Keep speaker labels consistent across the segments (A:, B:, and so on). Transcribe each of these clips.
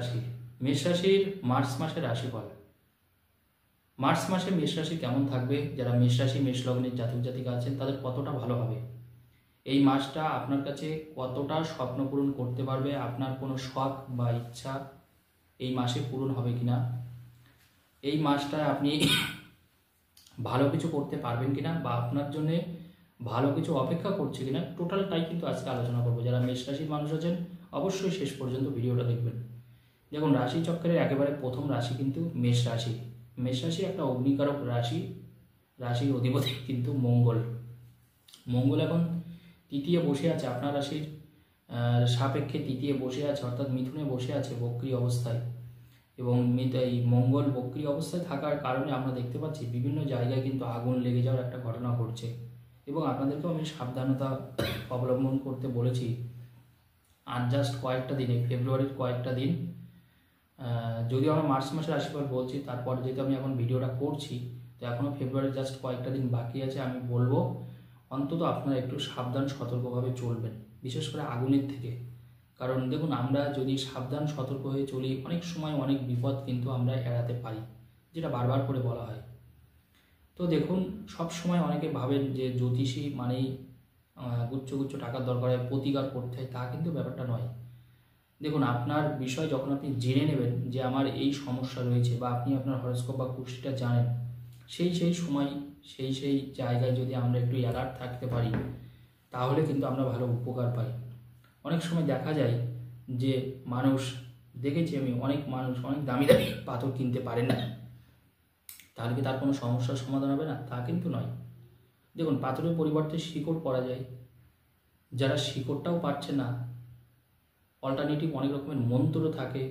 A: রাশি, মেষ রাশির মার্চ মাসের রাশিফল। মার্চ মাসে মেষ রাশি কেমন থাকবে, যারা মেষ রাশি মেষ লগ্নের জাতক জাতিকা আছেন তাদের কতটা ভালো হবে, এই মাসটা আপনার কাছে কতটা স্বপ্ন পূরণ করতে পারবে, আপনার কোনো শখ বা ইচ্ছা এই মাসে পূরণ হবে কিনা, এই মাসটায় আপনি ভালো কিছু করতে পারবেন কিনা বা আপনার জন্য ভালো কিছু অপেক্ষা করছে কিনা, টোটালটাই কিন্তু আজকে আলোচনা করবো। যারা মেষ রাশির মানুষ আছেন অবশ্যই শেষ পর্যন্ত ভিডিওটা দেখবেন। দেখুন, রাশি চক্রের একেবারে প্রথম রাশি কিন্তু মেষ রাশি। মেষ রাশি একটা অগ্নিকারক রাশি, রাশির অধিপতি কিন্তু মঙ্গল। মঙ্গল এখন তৃতীয় বসে আছে, আপনার রাশির সাপেক্ষে তৃতীয় বসে আছে, অর্থাৎ মিথুনে বসে আছে বক্রী অবস্থায়। এবং এই মঙ্গল বক্রী অবস্থায় থাকার কারণে আমরা দেখতে পাচ্ছি বিভিন্ন জায়গায় কিন্তু আগুন লেগে যাওয়ার একটা ঘটনা ঘটছে। এবং আপনাদেরকেও আমি সাবধানতা অবলম্বন করতে বলেছি। আর জাস্ট কয়েকটা দিনে, ফেব্রুয়ারির কয়েকটা দিন, যদিও আমরা মার্চ মাসের রাশিফল বলছি, তারপর যেহেতু আমি এখন ভিডিওটা করছি তো এখনও ফেব্রুয়ারির জাস্ট কয়েকটা দিন বাকি আছে, আমি বলবো অন্তত আপনারা একটু সাবধান সতর্কভাবে চলবেন, বিশেষ করে আগুনের থেকে। কারণ দেখুন, আমরা যদি সাবধান সতর্ক হয়ে চলি অনেক সময় অনেক বিপদ কিন্তু আমরা এড়াতে পারি, যেটা বারবার করে বলা হয়। তো দেখুন, সব সময় অনেকে ভাবেন যে জ্যোতিষী মানেই গুচ্ছ গুচ্ছ টাকার দরকার হয়, প্রতিকার করতে হয়, তা কিন্তু ব্যাপারটা নয়। দেখুন, আপনার বিষয় যখন আপনি জেনে নেবেন যে আমার এই সমস্যা রয়েছে, বা আপনি আপনার হরোস্কোপ বা কুষ্টিটা জানেন, সেই সময় সেই জায়গায় যদি আমরা একটু অ্যালার্ট থাকতে পারি তাহলে কিন্তু আমরা ভালো উপকার পাই। অনেক সময় দেখা যায় যে মানুষ, দেখেছি আমি অনেক মানুষ অনেক দামি দামি পাথর কিনতে পারে না, তাহলে কি তার কোনো সমস্যার সমাধান হবে না? তা কিন্তু নয়। দেখুন, পাথরের পরিবর্তে শিকড় করা যায়, যারা শিকড়টাও পাচ্ছে না, অল্টারনেটিভ অনেক রকমের মন্ত্র থাকে,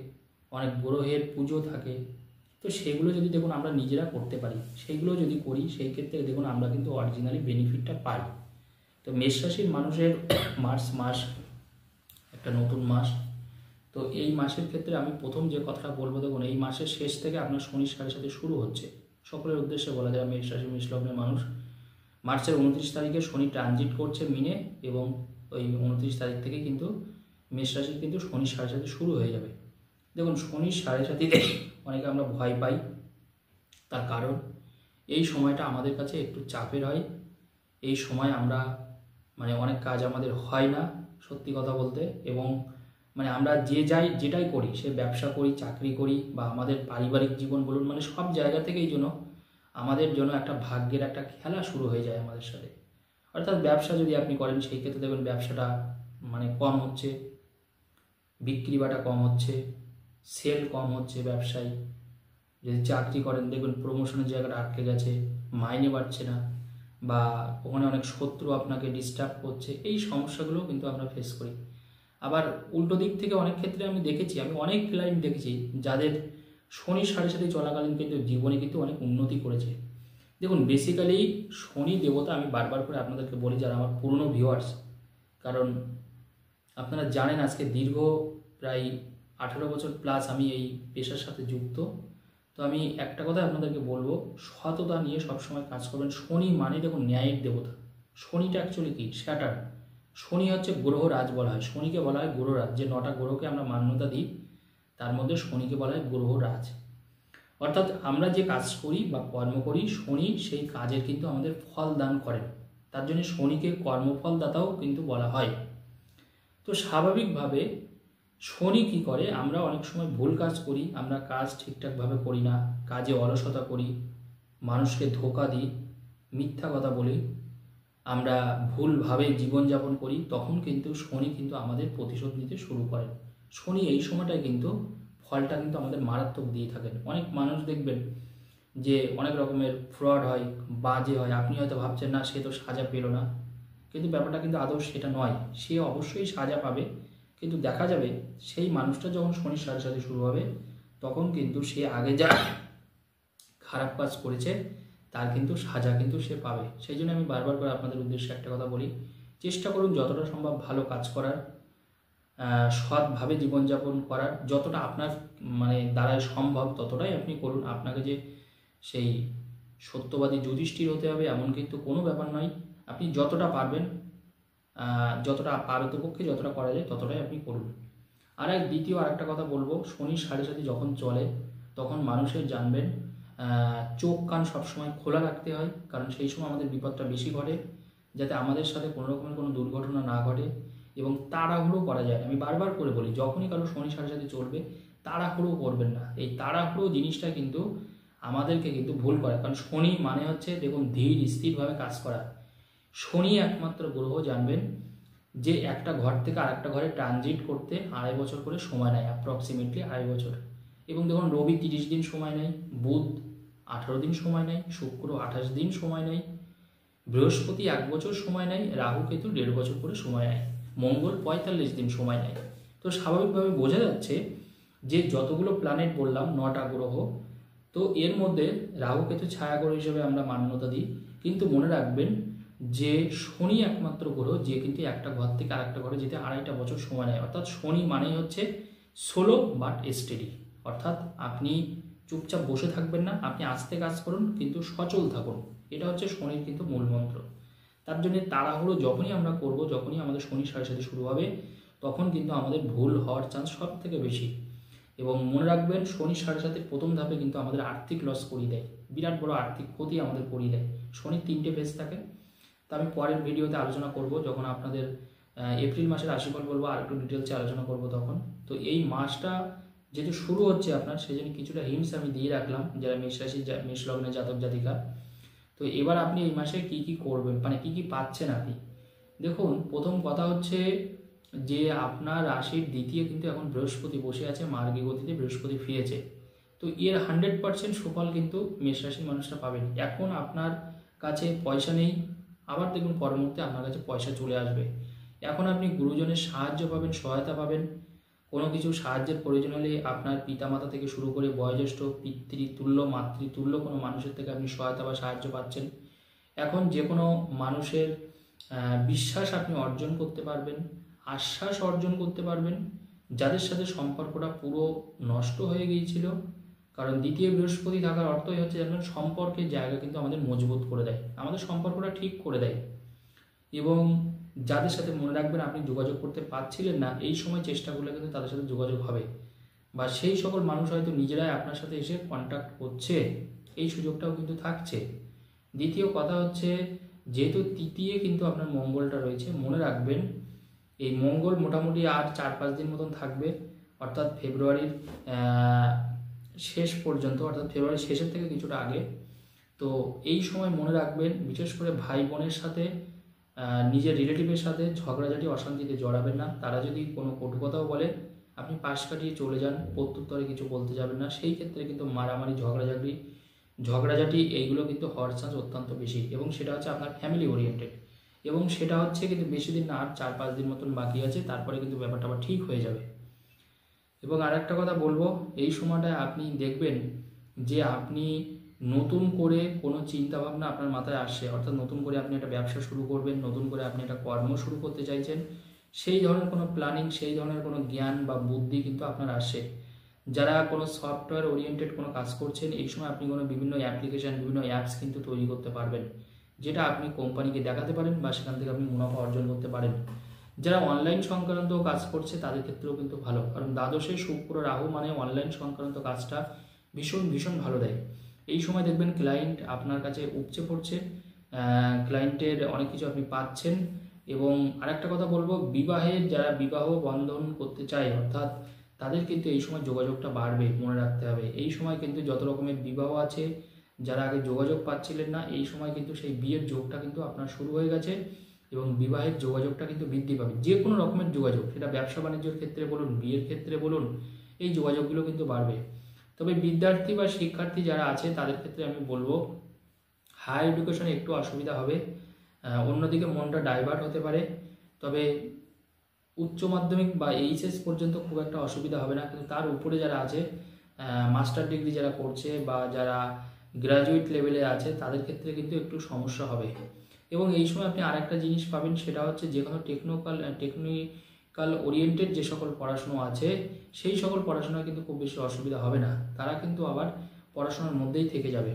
A: অনেক গ্রহের পুজো থাকে, তো সেগুলো যদি দেখুন আমরা নিজেরা করতে পারি, সেইগুলো যদি করি, সেই ক্ষেত্রে দেখুন আমরা কিন্তু অরিজিনালি বেনিফিটটা পাই। তো মেষ রাশির মানুষের মার্চ মাস একটা নতুন মাস। তো এই মাসের ক্ষেত্রে আমি প্রথম যে কথাটা বলবো, দেখুন এই মাসের শেষ থেকে আপনার শনির সাথে শুরু হচ্ছে। সকলের উদ্দেশ্যে বলা যায়, মেষ রাশি মেষ লগ্নের মানুষ, মার্চের 29 তারিখে শনি ট্রানজিট করছে মিনে, এবং ওই 29 তারিখ থেকে কিন্তু মেষ রাশির কিন্তু শনির সাথে শুরু হয়ে যাবে। দেখুন, শনির সাথীতে অনেকে আমরা ভয় পাই, তার কারণ এই সময়টা আমাদের কাছে একটু চাপের হয়। এই সময় আমরা অনেক কাজ আমাদের হয় না, সত্যি কথা বলতে। এবং আমরা যেটাই করি, সে ব্যবসা করি, চাকরি করি, বা আমাদের পারিবারিক জীবন বলুন, সব জায়গা থেকেই জন্য আমাদের জন্য একটা ভাগ্যের একটা খেলা শুরু হয়ে যায় আমাদের সাথে। অর্থাৎ ব্যবসা যদি আপনি করেন, সেই ক্ষেত্রে দেখবেন ব্যবসাটা কম হচ্ছে, বিক্রি বাটা কম হচ্ছে, সেল কম হচ্ছে ব্যবসায়। যদি চাকরি করেন, দেখবেন প্রমোশনের জায়গাটা আটকে গেছে, মাইনে বাড়ছে না, বা ওখানে অনেক শত্রু আপনাকে ডিস্টার্ব করছে, এই সমস্যাগুলো কিন্তু আমরা ফেস করি। আবার উল্টো দিক থেকে অনেক ক্ষেত্রে আমি দেখেছি, আমি অনেক ক্লায়েন্ট দেখেছি যাদের শনির সাথে চলাকালীন কিন্তু জীবনে কিন্তু অনেক উন্নতি করেছে। দেখুন, বেসিক্যালি শনি দেবতা, আমি বারবার করে আপনাদেরকে বলি যারা আমার পুরনো ভিউয়ার্স, কারণ আপনারা জানেন আজকে দীর্ঘ প্রায় 18 বছর প্লাস আমি এই পেশার সাথে যুক্ত। তো আমি একটা কথা আপনাদেরকে বলবো, সততা নিয়ে সবসময় কাজ করবেন। শনি দেখুন ন্যায়ের দেবতা। শনিটা অ্যাকচুয়ালি কি? স্যাটার্ন। শনি হচ্ছে গ্রহরাজ বলা হয়, শনিকে বলা হয় গ্রহরাজ। যে 9টা গ্রহকে আমরা মান্যতা দিই তার মধ্যে শনিকে বলা হয় গ্রহরাজ। অর্থাৎ আমরা যে কাজ করি বা কর্ম করি, শনি সেই কাজের কিন্তু আমাদের ফল দান করেন, তার জন্য শনিকে কর্মফলদাতাও কিন্তু বলা হয়। তো স্বাভাবিকভাবে শনি কী করে, আমরা অনেক সময় ভুল কাজ করি, আমরা কাজ ঠিকঠাকভাবে করি না, কাজে অলসতা করি, মানুষকে ধোঁকা দিই, মিথ্যা কথা বলি, আমরা ভুলভাবে জীবনযাপন করি, তখন কিন্তু শনি কিন্তু আমাদের প্রতিশোধ নিতে শুরু করেন। শনি এই সময়টায় কিন্তু ফলটা কিন্তু আমাদের মারাত্মক দিয়ে থাকেন। অনেক মানুষ দেখবেন যে অনেক রকমের ফ্রড হয়, বাজে হয়, আপনি হয়তো ভাবছেন না সে তো সাজা পেল না, কিন্তু ব্যাপারটা কিন্তু আদৌ সেটা নয়। সে অবশ্যই সাজা পাবে, কিন্তু দেখা যাবে সেই মানুষটা যখন শনির সাথে শুরু হবে তখন কিন্তু সে আগে যা খারাপ কাজ করেছে তার কিন্তু সাজা কিন্তু সে পাবে। সেই জন্য আমি বারবার করে আপনাদের উদ্দেশ্যে একটা কথা বলি, চেষ্টা করুন যতটা সম্ভব ভালো কাজ করার, সৎভাবে জীবনযাপন করার, যতটা আপনার দ্বারাই সম্ভব ততটাই আপনি করুন। আপনাকে যে সেই সত্যবাদী যুধিষ্ঠির হতে হবে এমন কিন্তু কোনো ব্যাপার নয়। আপনি যতটা পারবেন, যতটা পারতপক্ষে যতটা করা যায় ততটাই আপনি করুন। দ্বিতীয় আরেকটা কথা বলবো, শনির সাড়ে সাথে যখন চলে তখন মানুষের জানবেন চোখ কান সবসময় খোলা রাখতে হয়, কারণ সেই সময় আমাদের বিপদটা বেশি ঘটে, যাতে আমাদের সাথে কোনো রকমের কোনো দুর্ঘটনা না ঘটে। এবং তাড়াহুড়ো করা যায় না, আমি বারবার করে বলি, যখনই কারো শনি সাড়ে সাথে চলবে তাড়াহুড়ো করবেন না। এই তাড়াহুড়ো জিনিসটা কিন্তু আমাদেরকে কিন্তু ভুল করে, কারণ শনি মানে হচ্ছে দেখুন ধীর স্থিরভাবে কাজ করা। শনি একমাত্র গ্রহ জানবেন যে একটা ঘর থেকে আরেকটা ঘরে ট্রানজিট করতে 2.5 বছর করে সময় নেয়, অ্যাপ্রক্সিমেটলি 2.5 বছর। এবং দেখুন রবি 30 দিন সময় নেয়, বুধ 18 দিন সময় নেয়, শুক্র 28 দিন সময় নেয়, বৃহস্পতি 1 বছর সময় নেয়, রাহু কেতু 1.5 বছর করে সময় নেয়, মঙ্গল 45 দিন সময় নেয়। তো স্বাভাবিকভাবে বোঝা যাচ্ছে যে যতগুলো প্ল্যানেট বললাম 9টা গ্রহ, তো এর মধ্যে রাহু কেতু ছায়া গ্রহ হিসেবে আমরা মান্যতা দিই, কিন্তু মনে রাখবেন যে শনি একমাত্র গ্রহ যে কিন্তু একটা ঘর থেকে আরেকটা ঘরে যেতে 2.5 বছর সময় নেয়। অর্থাৎ শনি মানেই হচ্ছে সোলো বাট স্টেডি, অর্থাৎ আপনি চুপচাপ বসে থাকবেন না, আপনি আস্তে কাজ করুন কিন্তু সচল থাকুন। এটা হচ্ছে শনির কিন্তু মূল মন্ত্র। তার জন্য তাড়াহুড়ো যখনই আমরা করব, যখনই আমাদের শনি সাড়ে সাথে শুরু হবে, তখন কিন্তু আমাদের ভুল হওয়ার চান্স সব থেকে বেশি। এবং মনে রাখবেন শনি সাড়ে সাথে প্রথম ধাপে কিন্তু আমাদের আর্থিক লস করিয়ে দেয়, বিরাট বড় আর্থিক ক্ষতি আমাদের করিয়ে দেয়। শনির 3টে ফেজ থাকে, তা আমি পরের ভিডিওতে আলোচনা করব, যখন আপনাদের এপ্রিল মাসের রাশিফল বলবো আর একটু ডিটেলসে আলোচনা করব তখন। তো এই মাসটা যেহেতু শুরু হচ্ছে আপনার, সেই জন্য কিছুটা হিন্টস আমি দিয়ে রাখলাম যারা মেষ রাশি মেষ লগ্নের জাতক জাতিকা। তো এবার আপনি এই মাসে কি কি করবেন, মানে কি কি পাচ্ছেন আপনি। দেখুন প্রথম কথা হচ্ছে যে আপনার রাশির দ্বিতীয় কিন্তু এখন বৃহস্পতি বসে আছে, মার্গী গতিতে বৃহস্পতি ফিরেছে। তো এর 100% সুফল কিন্তু মেষ রাশির মানুষরা পাবেন। এখন আপনার কাছে পয়সা নেই, আবার দেখুন পরের মুহূর্তে আপনার কাছে পয়সা চলে আসবে। এখন আপনি গুরুজনের সাহায্য পাবেন, সহায়তা পাবেন। কোনো কিছু সাহায্যের প্রয়োজন হলে আপনার পিতামাতা থেকে শুরু করে বয়োজ্যেষ্ঠ পিতৃতুল্য মাতৃতুল্য কোনো মানুষের থেকে আপনি সহায়তা বা সাহায্য পাচ্ছেন। এখন যে কোনো মানুষের বিশ্বাস আপনি অর্জন করতে পারবেন, আশ্বাস অর্জন করতে পারবেন। যাদের সাথে সম্পর্কটা পুরো নষ্ট হয়ে গিয়েছিল, কারণ দ্বিতীয় বৃহস্পতি থাকার অর্থই হচ্ছে যেন সম্পর্কের জায়গা কিন্তু আমাদের মজবুত করে দেয়, আমাদের সম্পর্কটা ঠিক করে দেয়। এবং যাদের সাথে মনে রাখবেন আপনি যোগাযোগ করতে পারছিলেন না, এই সময় চেষ্টা করলে কিন্তু তাদের সাথে যোগাযোগ হবে, বা সেই সকল মানুষ হয়তো নিজেরাই আপনার সাথে এসে কন্ট্যাক্ট করছে, এই সুযোগটাও কিন্তু থাকছে। দ্বিতীয় কথা হচ্ছে যেহেতু তৃতীয় কিন্তু আপনার মঙ্গলটা রয়েছে, মনে রাখবেন এই মঙ্গল মোটামুটি আর 4-5 দিন মতন থাকবে, অর্থাৎ ফেব্রুয়ারির শেষ পর্যন্ত, অর্থাৎ ফেব্রুয়ারির শেষের থেকে কিছুটা আগে। তো এই সময় মনে রাখবেন বিশেষ করে ভাই বোনের সাথে নিজের রিলেটিভের সাথে ঝগড়াঝাটি অশান্তিতে জড়াবেন না। তারা যদি কোনো কটু কথাও বলে আপনি পাশ কাটিয়ে চলে যান, প্রত্যুত্তরে কিছু বলতে যাবেন না। সেই ক্ষেত্রে কিন্তু মারামারি ঝগড়াঝাটি এইগুলো কিন্তু হওয়ার চান্স অত্যন্ত বেশি, এবং সেটা হচ্ছে আপনার ফ্যামিলি ওরিয়েন্টেড, এবং সেটা হচ্ছে কিন্তু বেশি দিন না, আর 4-5 দিন মতন বাকি আছে, তারপরে কিন্তু ব্যাপারটা আবার ঠিক হয়ে যাবে। এবং আরেকটা কথা বলবো, এই সময়টায় আপনি দেখবেন যে আপনি নতুন করে কোনো চিন্তাভাবনা আপনার মাথায় আসছে, অর্থাৎ নতুন করে আপনি একটা ব্যবসা শুরু করবেন, নতুন করে আপনি একটা কর্ম শুরু করতে চাইছেন, সেই ধরনের কোনো প্ল্যানিং, সেই ধরনের কোনো জ্ঞান বা বুদ্ধি কিন্তু আপনার আসে। যারা কোনো সফটওয়্যার ওরিয়েন্টেড কোনো কাজ করছেন, এই সময় আপনি কোনো বিভিন্ন অ্যাপ্লিকেশান, বিভিন্ন অ্যাপস কিন্তু তৈরি করতে পারবেন, যেটা আপনি কোম্পানিকে দেখাতে পারেন বা সেখান থেকে আপনি মুনাফা অর্জন করতে পারেন। যারা অনলাইন সংক্রান্ত কাজ করছে তাদের ক্ষেত্রেও কিন্তু ভালো, কারণ দ্বাদশে শুক্র রাহু মানে অনলাইন সংক্রান্ত কাজটা ভীষণ ভীষণ ভালো দেয়। এই সময় দেখবেন ক্লায়েন্ট আপনার কাছে উপচে পড়ছে, ক্লায়েন্টের অনেক কিছু আপনি পাচ্ছেন। এবং আরেকটা কথা বলবো, বিবাহের যারা বিবাহ বন্ধন করতে চায়, অর্থাৎ তাদের কিন্তু এই সময় যোগাযোগটা বাড়বে, মনে রাখতে হবে। এই সময় কিন্তু যত রকমের বিবাহ আছে, যারা আগে যোগাযোগ পাচ্ছিলেন না, এই সময় কিন্তু সেই বিয়ের যোগটা কিন্তু আপনার শুরু হয়ে গেছে, এবং বিবাহের যোগাযোগটা কিন্তু বৃদ্ধি পাবে। যে কোনো রকমের যোগাযোগ, সেটা ব্যবসা বাণিজ্যের ক্ষেত্রে বলুন, বিয়ের ক্ষেত্রে বলুন, এই যোগাযোগগুলো কিন্তু বাড়বে। তবে বিদ্যার্থী বা শিক্ষার্থী যারা আছে তাদের ক্ষেত্রে আমি বলবো হায়ার এডুকেশনে একটু অসুবিধা হবে, অন্যদিকে মনটা ডাইভার্ট হতে পারে। তবে উচ্চ মাধ্যমিক বা এইচএস পর্যন্ত খুব একটা অসুবিধা হবে না, কিন্তু তার উপরে যারা আছে, মাস্টার ডিগ্রি যারা করছে বা যারা গ্র্যাজুয়েট লেভেলে আছে, তাদের ক্ষেত্রে কিন্তু একটু সমস্যা হবে। এবং এই সময় আপনি আরেকটা জিনিস পাবেন, সেটা হচ্ছে যে কোনো টেকনিক্যাল ওরিয়েন্টেড যে সকল পড়াশুনো আছে, সেই সকল পড়াশোনায় কিন্তু খুব বেশি অসুবিধা হবে না, তারা কিন্তু আবার পড়াশোনার মধ্যেই থেকে যাবে।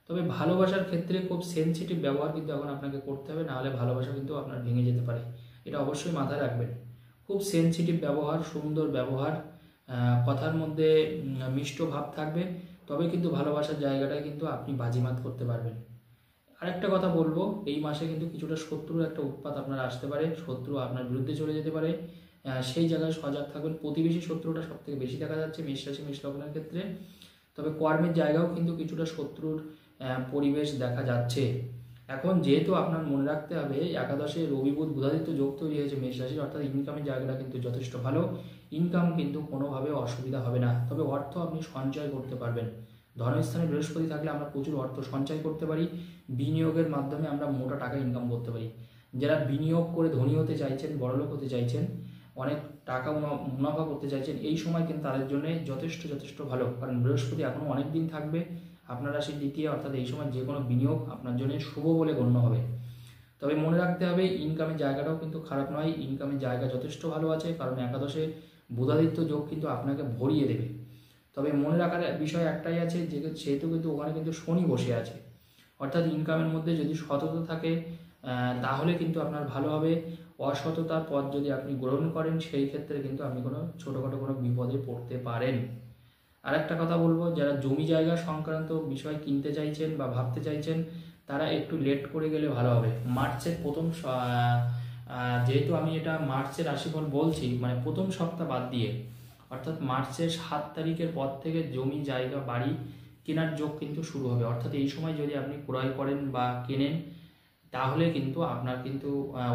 A: তবে ভালোবাসার ক্ষেত্রে খুব সেনসিটিভ ব্যবহার কিন্তু এখন আপনাকে করতে হবে, নাহলে ভালোবাসা কিন্তু আপনার ভেঙে যেতে পারে, এটা অবশ্যই মাথায় রাখবেন। খুব সেনসিটিভ ব্যবহার, সুন্দর ব্যবহার, কথার মধ্যে মিষ্ট ভাব থাকবে, তবে কিন্তু ভালোবাসার জায়গাটায় কিন্তু আপনি বাজিমাত করতে পারবেন। আরেকটা কথা বলবো, এই মাসে কিন্তু কিছুটা শত্রুর একটা উৎপাত আপনার আসতে পারে, শত্রু আপনার বিরুদ্ধে চলে যেতে পারে, সেই জায়গায় সজাগ থাকবেন। প্রতিবেশী শত্রুটা সব থেকে বেশি দেখা যাচ্ছে মেষ রাশি মেষ লগ্নের ক্ষেত্রে। তবে কর্মের জায়গাও কিন্তু কিছুটা শত্রুর পরিবেশ দেখা যাচ্ছে। এখন যেহেতু আপনার মনে রাখতে হবে একাদশে রবি বুধ বুধাদিত্য যোগ তৈরি হয়েছে মেষ রাশির, অর্থাৎ ইনকামের জায়গাটা কিন্তু যথেষ্ট ভালো, ইনকাম কিন্তু কোনোভাবে অসুবিধা হবে না। তবে অর্থ আপনি সঞ্চয় করতে পারবেন। ধনস্থানে বৃহস্পতি থাকলে আমরা প্রচুর অর্থ সঞ্চয় করতে পারি, বিনিয়োগের মাধ্যমে আমরা মোটা টাকা ইনকাম করতে পারি। যারা বিনিয়োগ করে ধনী হতে চাইছেন, বড়লোক হতে চাইছেন, অনেক টাকা মুনাফা করতে চাইছেন, এই সময় কিন্তু তাদের জন্য যথেষ্ট ভালো, কারণ বৃহস্পতি এখনও অনেক দিন থাকবে আপনার রাশির দ্বিতীয়, অর্থাৎ এই সময় যে কোনো বিনিয়োগ আপনার জন্য শুভ বলে গণ্য হবে। তবে মনে রাখতে হবে ইনকামের জায়গাটাও কিন্তু খারাপ নয়, ইনকামের জায়গা যথেষ্ট ভালো আছে, কারণ একাদশে বুধাদিত্য যোগ কিন্তু আপনাকে ভরিয়ে দেবে। তবে মনে রাখার বিষয় একটাই আছে, যে সেহেতু কিন্তু ওখানে কিন্তু শনি বসে আছে, অর্থাৎ ইনকামের মধ্যে যদি সততা থাকে তাহলে কিন্তু আপনার ভালো হবে। অসততার পথ যদি আপনি গ্রহণ করেন সেই ক্ষেত্রে কিন্তু আপনি কোনো ছোটোখাটো কোনো বিপদে পড়তে পারেন। আরেকটা কথা বলবো, যারা জমি জায়গা সংক্রান্ত বিষয় কিনতে চাইছেন বা ভাবতে চাইছেন তারা একটু লেট করে গেলে ভালো হবে। মার্চের প্রথম যেহেতু আমি এটা মার্চের রাশিফল বলছি, মানে প্রথম সপ্তাহ বাদ দিয়ে, অর্থাৎ মার্চের 7 তারিখের পর থেকে জমি জায়গা বাড়ি কেনার যোগ কিন্তু শুরু হবে। অর্থাৎ এই সময় যদি আপনি ক্রয় করেন বা কেনেন তাহলে কিন্তু আপনার কিন্তু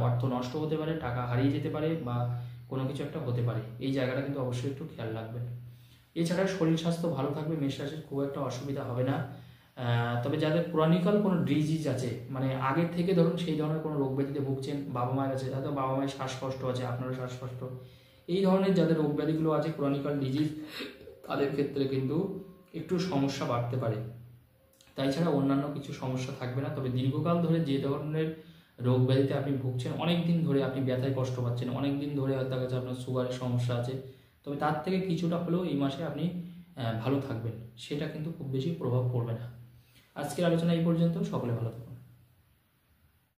A: অর্থ নষ্ট হতে পারে, টাকা হারিয়ে যেতে পারে, বা কোনো কিছু একটা হতে পারে। এই জায়গাটা কিন্তু অবশ্যই একটু খেয়াল রাখবেন। এছাড়া শরীর স্বাস্থ্য ভালো থাকবে, মেষ রাশির খুব একটা অসুবিধা হবে না। তবে যাদের ক্রনিক্যাল কোনো ডিজিজ আছে, মানে আগের থেকে ধরুন সেই ধরনের কোনো রোগ ব্যাধিতে ভুগছেন, বাবা মায়ের আছে, হয়তো বাবা মায়ের শ্বাসকষ্ট আছে, আপনারও শ্বাসকষ্ট, এই ধরনের যাদের রোগ ব্যাধিগুলো আছে ক্রনিক্যাল ডিজিজ, তাদের ক্ষেত্রে কিন্তু একটু সমস্যা বাড়তে পারে। তাই ছাড়া অন্যান্য কিছু সমস্যা থাকবে না। তবে দীর্ঘকাল ধরে যে ধরনের রোগ ব্যাধিতে আপনি ভুগছেন, অনেক দিন ধরে আপনি ব্যথায় কষ্ট পাচ্ছেন, অনেক দিন ধরে হয়তো কাছে আপনার সুগারের সমস্যা আছে, তবে তার থেকে কিছুটা হলেও এই মাসে আপনি ভালো থাকবেন, সেটা কিন্তু খুব বেশি প্রভাব পড়বে না। আজকের আলোচনা এই পর্যন্ত, সকলে ভালো থাকুন।